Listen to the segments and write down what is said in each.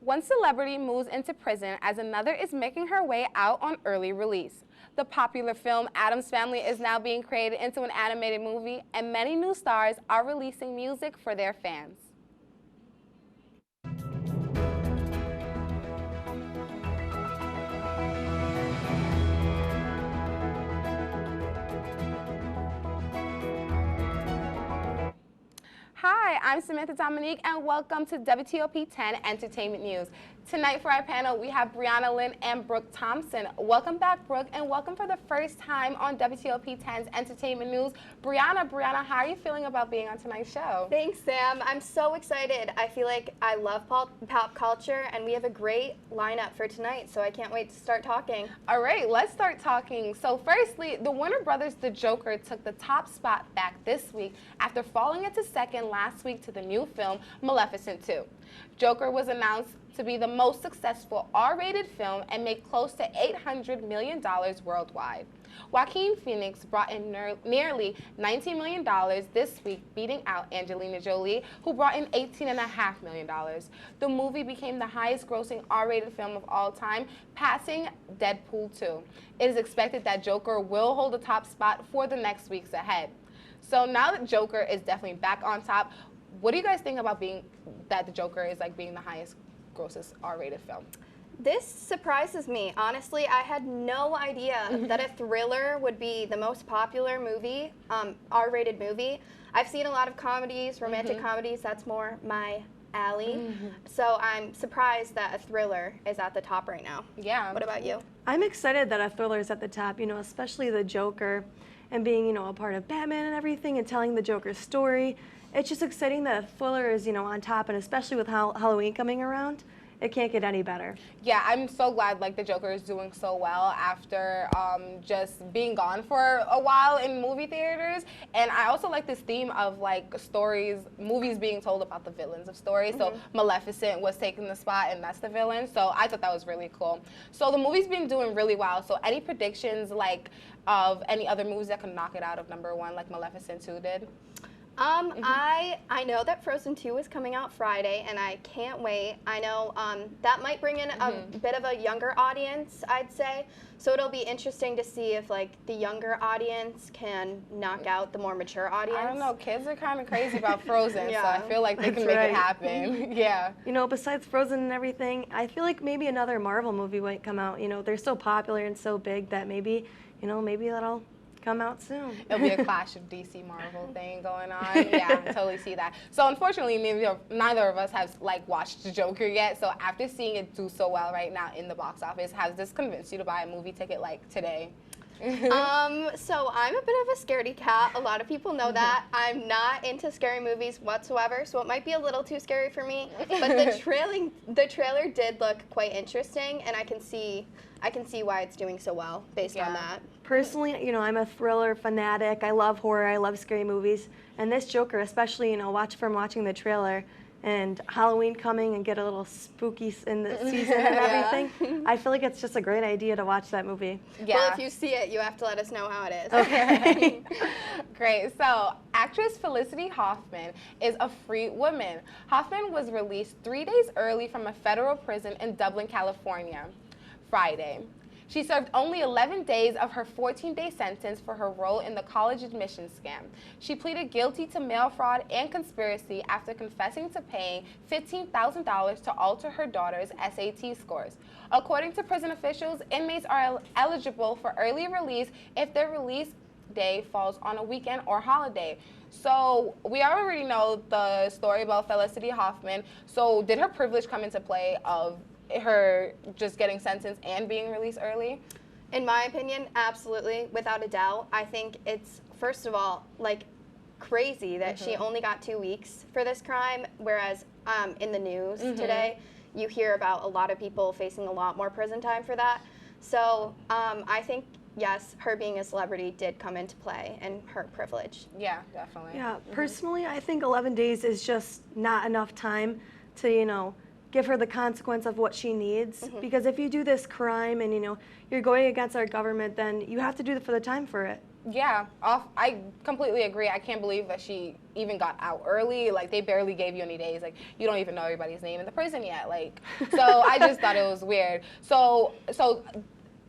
One celebrity moves into prison as another is making her way out on early release. The popular film Addams Family is now being created into an animated movie, and many new stars are releasing music for their fans. Hi, I'm Samantha Dominique, and welcome to WTOP 10 Entertainment News. Tonight for our panel, we have Brianna Lynn and Brooke Thompson. Welcome back, Brooke, and welcome for the first time on WTOP 10's Entertainment News. Brianna, how are you feeling about being on tonight's show? Thanks, Sam. I'm so excited. I feel like I love pop culture, and we have a great lineup for tonight, so I can't wait to start talking. All right, let's start talking. So firstly, the Warner Brothers' The Joker took the top spot back this week after falling into second last week to the new film Maleficent 2. Joker was announced to be the most successful R-rated film and made close to $800 million worldwide. Joaquin Phoenix brought in nearly $19 million this week, beating out Angelina Jolie, who brought in $18.5 million. The movie became the highest-grossing R-rated film of all time, passing Deadpool 2. It is expected that Joker will hold the top spot for the next weeks ahead. So now that Joker is definitely back on top, what do you guys think about that the Joker is being the highest grossest R-rated film? This surprises me. Honestly, I had no idea that a thriller would be the most popular movie, R-rated movie. I've seen a lot of comedies, romantic comedies. That's more my alley. So I'm surprised that a thriller is at the top right now. Yeah. What about you? I'm excited that a thriller is at the top, especially the Joker and being, a part of Batman and everything and telling the Joker's story. It's just exciting that a thriller is, on top, and especially with Halloween coming around, it can't get any better. Yeah, I'm so glad the Joker is doing so well after just being gone for a while in movie theaters. And I also like this theme of movies being told about the villains of stories. So Maleficent was taking the spot, and that's the villain. So I thought that was really cool. So the movie's been doing really well. So any predictions of any other movies that could knock it out of #1 like Maleficent 2 did? I know that Frozen 2 is coming out Friday, and I can't wait. I know that might bring in a bit of a younger audience, I'd say. So it'll be interesting to see if the younger audience can knock out the more mature audience. I don't know. Kids are kind of crazy about Frozen, Yeah. so I feel like they can make it happen. Yeah. Besides Frozen and everything, I feel like maybe another Marvel movie might come out. They're so popular and so big that maybe that'll come out soon. It'll be a clash of DC Marvel thing going on. Yeah, I totally see that. So unfortunately, neither of us have watched The Joker yet. So after seeing it do so well right now in the box office, has this convinced you to buy a movie ticket today? So I'm a bit of a scaredy cat. A lot of people know that. I'm not into scary movies whatsoever, so it might be a little too scary for me. But the trailer did look quite interesting, and I can see why it's doing so well based on that. Personally, I'm a thriller fanatic. I love horror. I love scary movies. And this Joker, especially, from watching the trailer and Halloween coming and get a little spooky in the season and everything, I feel like it's just a great idea to watch that movie. Yeah. Well, if you see it, you have to let us know how it is. Okay. Great. So, actress Felicity Huffman is a free woman. Huffman was released 3 days early from a federal prison in Dublin, California, Friday. She served only 11 days of her 14-day sentence for her role in the college admissions scam. She pleaded guilty to mail fraud and conspiracy after confessing to paying $15,000 to alter her daughter's SAT scores. According to prison officials, inmates are eligible for early release if their release day falls on a weekend or holiday. So we already know the story about Felicity Huffman. So did her privilege come into play of her just getting sentenced and being released early? In my opinion, absolutely, without a doubt. I think it's, first of all, crazy that she only got 2 weeks for this crime, whereas in the news today, you hear about a lot of people facing a lot more prison time for that. So I think, yes, her being a celebrity did come into play, and her privilege. Yeah, definitely. Yeah, personally, I think 11 days is just not enough time to, give her the consequence of what she needs. Because if you do this crime and, you're going against our government, then you have to do it for the time for it. Yeah, I completely agree. I can't believe that she even got out early. Like, they barely gave you any days. Like, you don't even know everybody's name in the prison yet. Like, so I just thought it was weird. So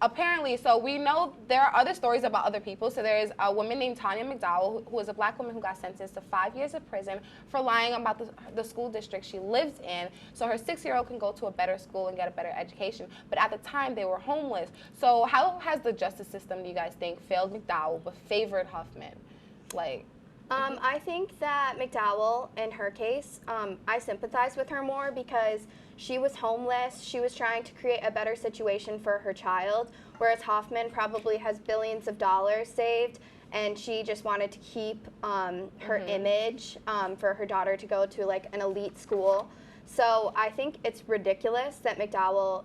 apparently, so we know there are other stories about other people. So there is a woman named Tanya McDowell, who is a black woman who got sentenced to 5 years of prison for lying about the school district she lives in, so her 6-year-old can go to a better school and get a better education. But at the time, they were homeless. So how has the justice system, do you guys think, failed McDowell but favored Huffman? Like, I think that McDowell, in her case, I sympathize with her more because she was homeless. She was trying to create a better situation for her child, whereas Hoffman probably has billions of dollars saved, and she just wanted to keep her image for her daughter to go to like an elite school. So I think it's ridiculous that McDowell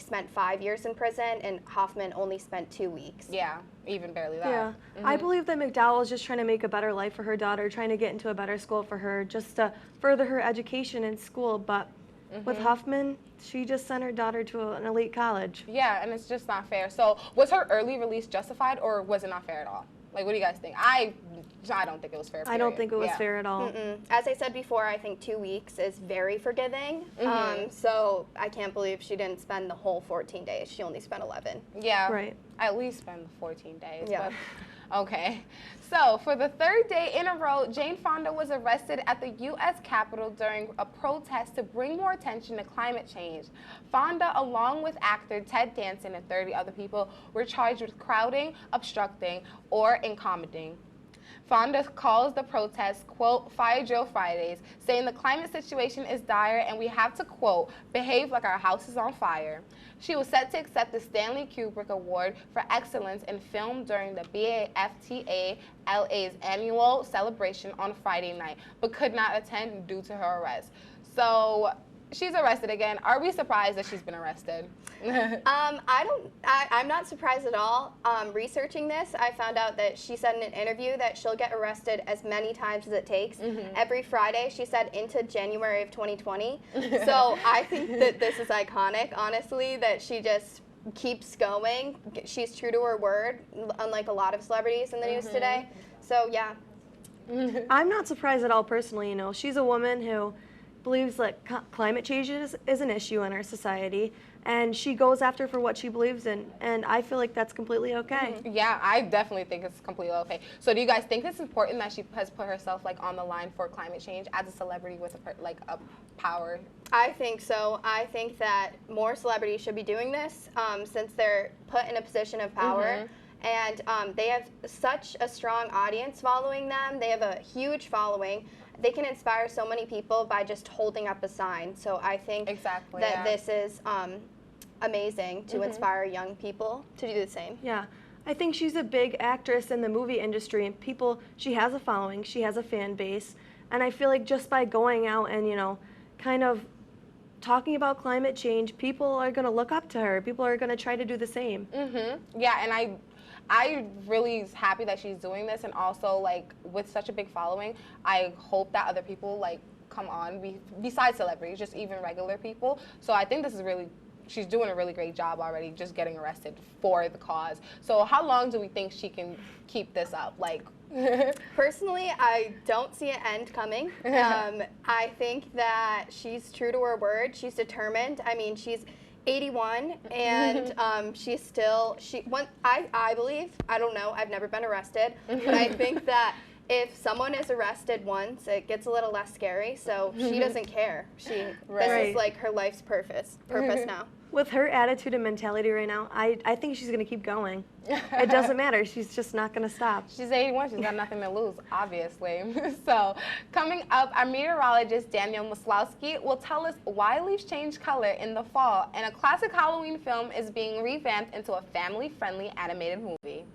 spent 5 years in prison and Hoffman only spent 2 weeks. yeah, even barely that. Yeah, I believe that McDowell is just trying to make a better life for her daughter, trying to get into a better school for her, just to further her education in school. But with Huffman, she just sent her daughter to an elite college. Yeah, and it's just not fair. So was her early release justified, or was it not fair at all? Like, what do you guys think? I don't think it was fair. I don't think it was Yeah. fair at all. As I said before, I think 2 weeks is very forgiving. So I can't believe she didn't spend the whole 14 days. She only spent 11. Yeah. Right. At least spend 14 days. Yeah. But, okay. So for the third day in a row, Jane Fonda was arrested at the U.S. Capitol during a protest to bring more attention to climate change. Fonda, along with actor Ted Danson and 30 other people, were charged with crowding, obstructing, or incommoding. Fonda calls the protest, quote, Fire Drill Fridays, saying the climate situation is dire and we have to, quote, behave like our house is on fire. She was set to accept the Stanley Kubrick Award for Excellence in Film during the BAFTA LA's annual celebration on Friday night, but could not attend due to her arrest. So she's arrested again. Are we surprised that she's been arrested? I'm not surprised at all. Researching this, I found out that she said in an interview that she'll get arrested as many times as it takes. Every Friday, she said, into January of 2020. So I think that this is iconic, honestly, that she just keeps going. She's true to her word, unlike a lot of celebrities in the news today. So yeah. I'm not surprised at all personally. She's a woman who believes that climate change is an issue in our society, and she goes after for what she believes in, and I feel like that's completely okay. Yeah, I definitely think it's completely okay. So do you guys think it's important that she has put herself on the line for climate change as a celebrity with a power? I think so. I think that more celebrities should be doing this since they're put in a position of power. And they have such a strong audience following them. They have a huge following. They can inspire so many people by just holding up a sign. So I think that this is amazing to inspire young people to do the same. Yeah, I think she's a big actress in the movie industry, and she has a following, she has a fan base, and I feel like just by going out and, kind of talking about climate change, people are going to look up to her. People are going to try to do the same. Yeah, and I'm really happy that she's doing this, and also with such a big following, I hope that other people come on besides celebrities, just even regular people. So I think this is she's doing a really great job already, just getting arrested for the cause. So how long do we think she can keep this up? Personally, I don't see an end coming. I think that she's true to her word. She's determined. I mean, she's 81, and she's still, I believe, I don't know, I've never been arrested, but I think that if someone is arrested once, it gets a little less scary, so she doesn't care. This is her life's purpose now. With her attitude and mentality right now, I think she's going to keep going. It doesn't matter. She's just not going to stop. She's 81. She's got nothing to lose, obviously. So coming up, our meteorologist, Daniel Maslowski, will tell us why leaves change color in the fall, and a classic Halloween film is being revamped into a family-friendly animated movie.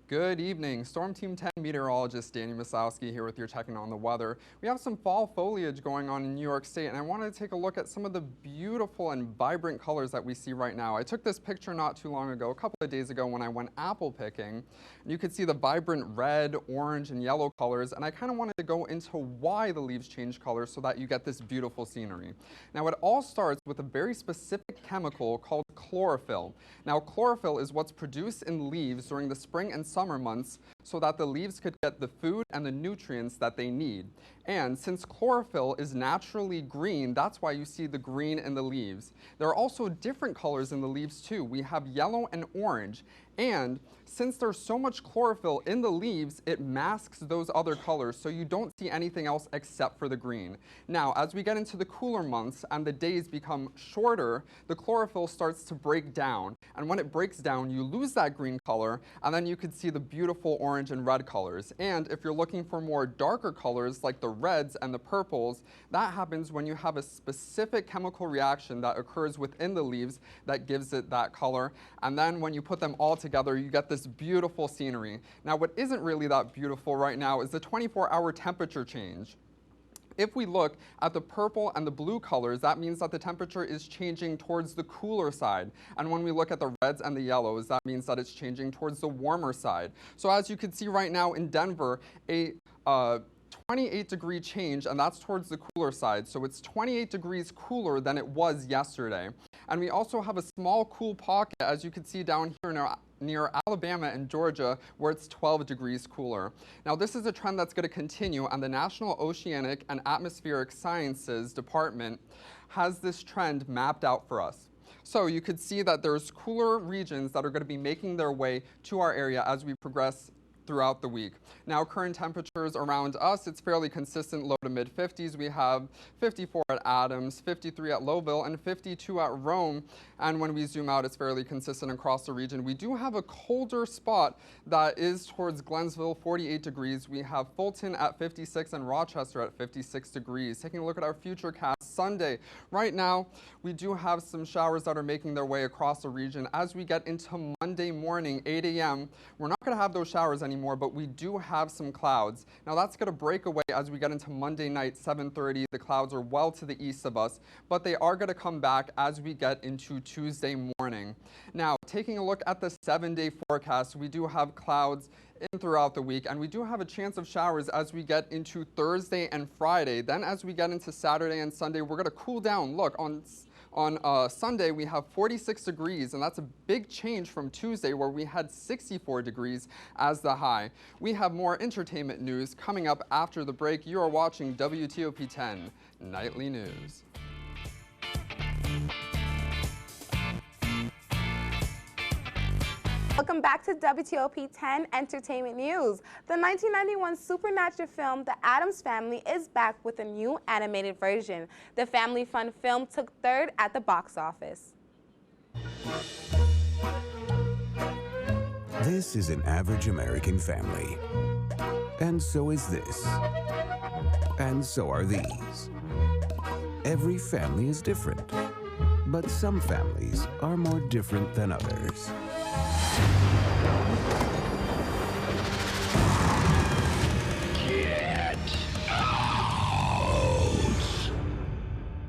Good evening. Storm Team 10 meteorologist Danny Masowski here with your checking on the weather. We have some fall foliage going on in New York State, and I wanted to take a look at some of the beautiful and vibrant colors that we see right now. I took this picture not too long ago, a couple of days ago when I went apple picking. And you could see the vibrant red, orange, and yellow colors, and I kind of wanted to go into why the leaves change color so that you get this beautiful scenery. Now, it all starts with a very specific chemical called chlorophyll. Now, chlorophyll is what's produced in leaves during the spring and summer months so that the leaves could get the food and the nutrients that they need. And since chlorophyll is naturally green, that's why you see the green in the leaves. There are also different colors in the leaves too. We have yellow and orange. And since there's so much chlorophyll in the leaves, it masks those other colors, so you don't see anything else except for the green. Now, as we get into the cooler months and the days become shorter, the chlorophyll starts to break down. And when it breaks down, you lose that green color, and then you could see the beautiful orange and red colors. And if you're looking for more darker colors, like the reds and the purples, that happens when you have a specific chemical reaction that occurs within the leaves that gives it that color. And then when you put them all together, you get this beautiful scenery. Now, what isn't really that beautiful right now is the 24-hour temperature change. If we look at the purple and the blue colors, that means that the temperature is changing towards the cooler side. And when we look at the reds and the yellows, that means that it's changing towards the warmer side. So as you can see right now in Denver, a 28-degree change, and that's towards the cooler side. So it's 28 degrees cooler than it was yesterday. And we also have a small cool pocket, as you can see down here near Alabama and Georgia, where it's 12 degrees cooler. Now, this is a trend that's going to continue, and the National Oceanic and Atmospheric Sciences Department has this trend mapped out for us. So you could see that there's cooler regions that are going to be making their way to our area as we progress throughout the week. Now, current temperatures around us, it's fairly consistent, low to mid 50s. We have 54 at Adams, 53 at Lowville, and 52 at Rome. And when we zoom out, it's fairly consistent across the region. We do have a colder spot that is towards Glennsville, 48 degrees. We have Fulton at 56 and Rochester at 56 degrees. Taking a look at our future cast Sunday. Right now, we do have some showers that are making their way across the region. As we get into Monday morning, 8 a.m., we're not going to have those showers anymore, but we do have some clouds. Now, that's going to break away as we get into Monday night, 7:30. The clouds are well to the east of us, but they are going to come back as we get into Tuesday morning. Now, taking a look at the 7-day forecast, we do have clouds in throughout the week, and we do have a chance of showers as we get into Thursday and Friday. Then as we get into Saturday and Sunday, we're going to cool down. Look, on Sunday, we have 46 degrees, and that's a big change from Tuesday, where we had 64 degrees as the high. We have more entertainment news coming up after the break. You are watching WTOP 10 Nightly News. Welcome back to WTOP 10 Entertainment News. The 1991 Supernatural film, The Addams Family, is back with a new animated version. The family fun film took third at the box office. This is an average American family. And so is this. And so are these. Every family is different. But some families are more different than others. Get out!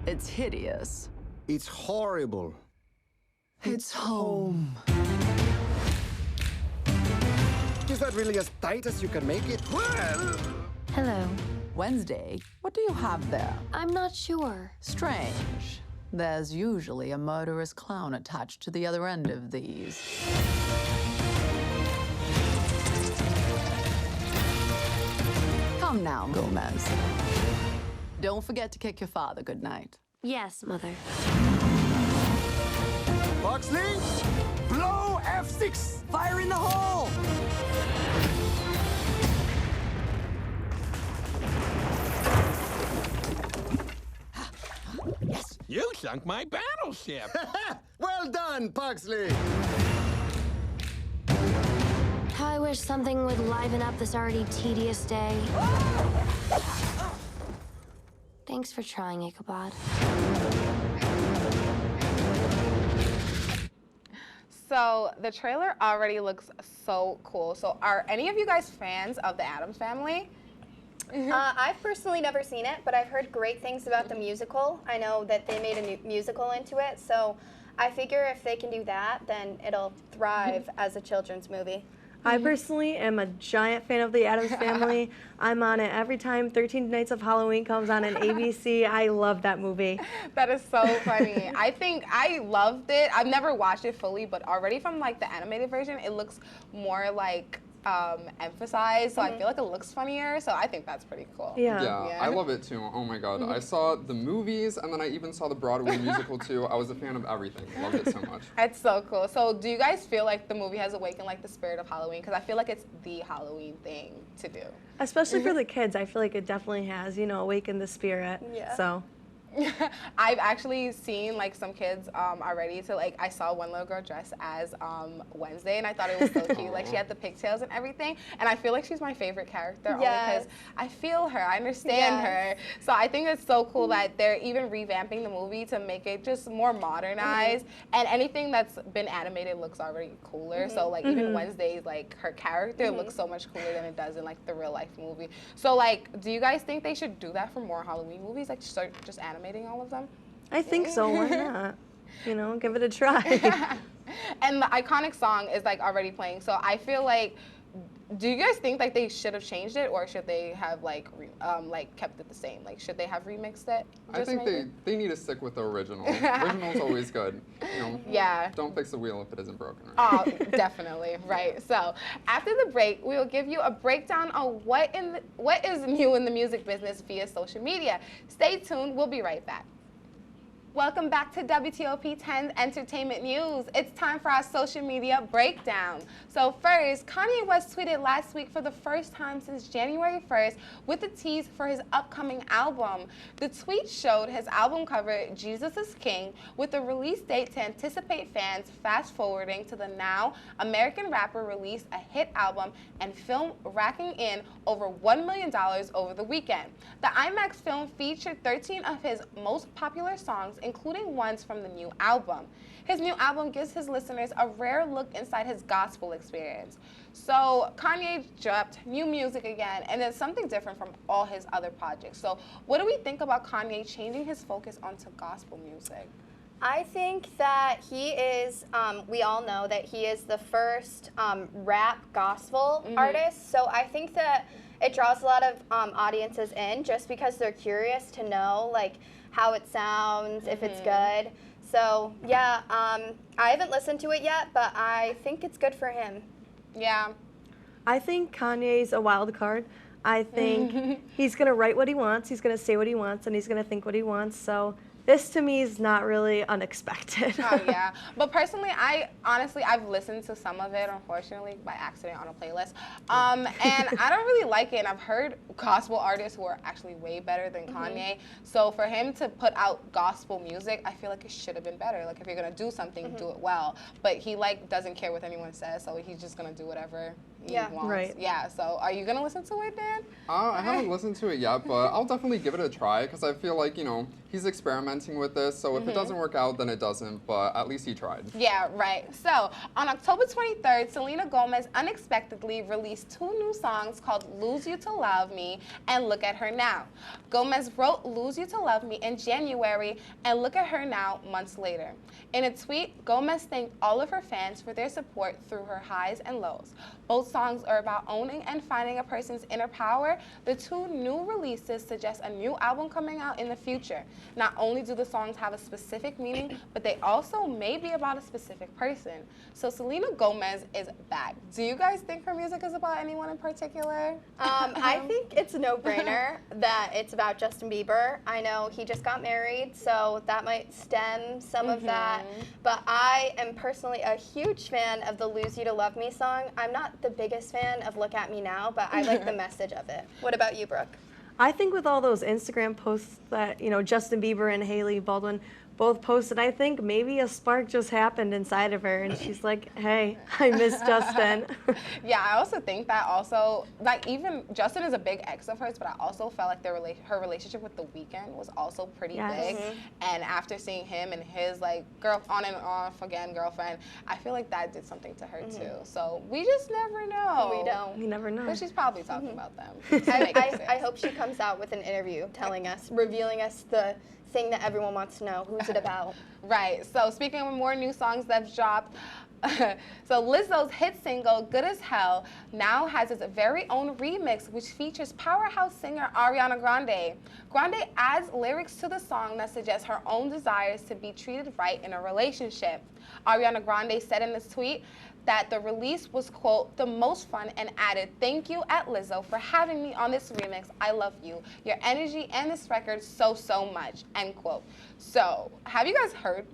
It's hideous. It's horrible. It's home. Is that really as tight as you can make it? Well, Hello. Wednesday, what do you have there? I'm not sure. Strange. There's usually a murderous clown attached to the other end of these. Come now, Gomez. Don't forget to kick your father goodnight. Yes, Mother. Boxley, blow F6. Fire in the hole! Yes, you sunk my battleship. Well done, Pugsley. How I wish something would liven up this already tedious day. Thanks for trying, Ichabod. So the trailer already looks so cool. So are any of you guys fans of the Addams Family? I've personally never seen it, but I've heard great things about the musical. I know that they made a new musical into it, so I figure if they can do that, then it'll thrive as a children's movie. I personally am a giant fan of the Addams Family. I'm on it every time 13 Nights of Halloween comes on ABC. I love that movie. That is so funny. I think I loved it. I've never watched it fully, but already from like the animated version, it looks more like emphasized, so I feel like it looks funnier, so I think that's pretty cool. Yeah. I love it too. Oh my god. I saw the movies and then I even saw the Broadway musical too. I was a fan of everything. Loved it so much. That's so cool. So do you guys feel like the movie has awakened like the spirit of Halloween? Because I feel like it's the Halloween thing to do. Especially for the kids, I feel like it definitely has, awakened the spirit. Yeah. So. I've actually seen like some kids already. So like I saw one little girl dressed as Wednesday, and I thought it was so cute. Like she had the pigtails and everything, and I feel like she's my favorite character only because I feel her, I understand her. So I think it's so cool that they're even revamping the movie to make it just more modernized. And anything that's been animated looks already cooler. So like even Wednesday's like her character looks so much cooler than it does in like the real life movie. So like, do you guys think they should do that for more Halloween movies? Like start just animating all of them? I think so. Why not? Give it a try. And the iconic song is like already playing, so I feel like, do you guys think like they should have changed it, or should they have like kept it the same? Like should they have remixed it? I think they need to stick with the original. Original's always good. Yeah. Don't fix the wheel if it isn't broken. Right? Oh, definitely. Right. So after the break, we will give you a breakdown on what is new in the music business via social media. Stay tuned. We'll be right back. Welcome back to WTOP 10's Entertainment News. It's time for our social media breakdown. So first, Kanye West tweeted last week for the first time since January 1st with a tease for his upcoming album. The tweet showed his album cover, Jesus is King, with a release date to anticipate fans fast forwarding to the now American rapper released a hit album and film racking in over $1 million over the weekend. The IMAX film featured 13 of his most popular songs, including ones from the new album. His new album gives his listeners a rare look inside his gospel experience. So Kanye dropped new music again, and it's something different from all his other projects. So what do we think about Kanye changing his focus onto gospel music? I think that he is, we all know that he is the first rap gospel artist. So I think that it draws a lot of audiences in just because they're curious to know like how it sounds, if it's good. So yeah, I haven't listened to it yet, but I think it's good for him. Yeah. I think Kanye's a wild card. I think he's going to write what he wants, he's going to say what he wants, and he's going to think what he wants. So this to me is not really unexpected. Oh yeah, but personally, I've listened to some of it, unfortunately, by accident on a playlist, and I don't really like it. And I've heard gospel artists who are actually way better than Kanye. So for him to put out gospel music, I feel like it should have been better. Like if you're gonna do something, do it well. But he like doesn't care what anyone says, so he's just gonna do whatever he wants. Right. Yeah. So are you gonna listen to it, Dan? I haven't listened to it yet, but I'll definitely give it a try because I feel like he's experimenting with this. So if it doesn't work out, then it doesn't. But at least he tried. Yeah, right. So on October 23rd, Selena Gomez unexpectedly released 2 new songs called Lose You to Love Me and Look at Her Now. Gomez wrote Lose You to Love Me in January and Look at Her Now months later. In a tweet, Gomez thanked all of her fans for their support through her highs and lows. Both songs are about owning and finding a person's inner power. The 2 new releases suggest a new album coming out in the future. Not only do the songs have a specific meaning, but they also may be about a specific person. So Selena Gomez is back. Do you guys think her music is about anyone in particular? I think it's a no-brainer that it's about Justin Bieber. I know he just got married, so that might stem some of that. But I am personally a huge fan of the Lose You to Love Me song. I'm not the biggest fan of Look at Me Now, but I like the message of it. What about you, Brooke? I think with all those Instagram posts that, Justin Bieber and Hailey Baldwin both posted, I think maybe a spark just happened inside of her, and she's like, hey, I miss Justin. Yeah, I also think that also, like, even Justin is a big ex of hers, but I also felt like her relationship with The Weeknd was also pretty big. And after seeing him and his, like, on and off again girlfriend, I feel like that did something to her too. So we just never know. We don't. You never know. But she's probably talking about them. I hope she comes out with an interview telling us, revealing us the thing that everyone wants to know. Who's it about? Right. So speaking of more new songs that's dropped, so Lizzo's hit single "Good as Hell" now has its very own remix, which features powerhouse singer Ariana Grande. Grande adds lyrics to the song that suggest her own desires to be treated right in a relationship. Ariana Grande said in this tweet that the release was, quote, the most fun, and added, "Thank you at Lizzo for having me on this remix. I love you, your energy, and this record so much," end quote. So, have you guys heard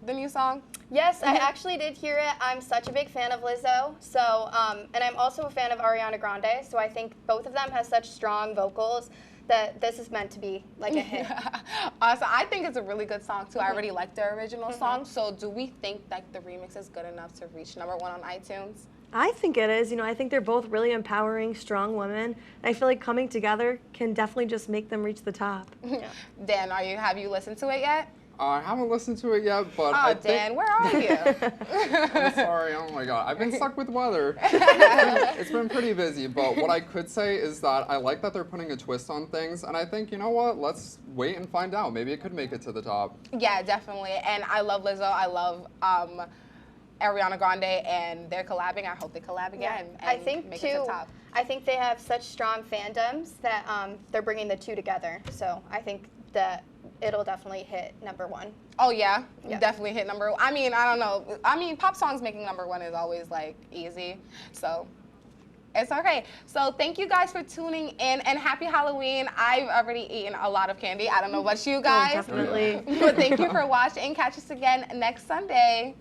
the new song? Yes, I actually did hear it. I'm such a big fan of Lizzo, so and I'm also a fan of Ariana Grande, so I think both of them have such strong vocals that this is meant to be like a hit. So I think it's a really good song too. I already like the original song. So do we think that the remix is good enough to reach #1 on iTunes? I think it is. You know, I think they're both really empowering, strong women. I feel like coming together can definitely just make them reach the top. Dan, have you listened to it yet? I haven't listened to it yet, but Oh, Dan, where are you? I'm sorry. Oh my God, I've been stuck with weather. It's been pretty busy, but what I could say is that I like that they're putting a twist on things, and I think, you know what? Let's wait and find out. Maybe it could make it to the top. Yeah, definitely. And I love Lizzo. I love Ariana Grande, and they're collabing. I hope they collab again. Yeah. I think make it to too. the top. I think they have such strong fandoms that they're bringing the two together. So I think that it'll definitely hit #1. Oh yeah, Yeah. definitely hit #1. I mean, I don't know. I mean, pop songs making #1 is always like easy, so it's okay. So thank you guys for tuning in, and happy Halloween. I've already eaten a lot of candy. I don't know about you guys. Definitely. But thank you for watching, and catch us again next Sunday.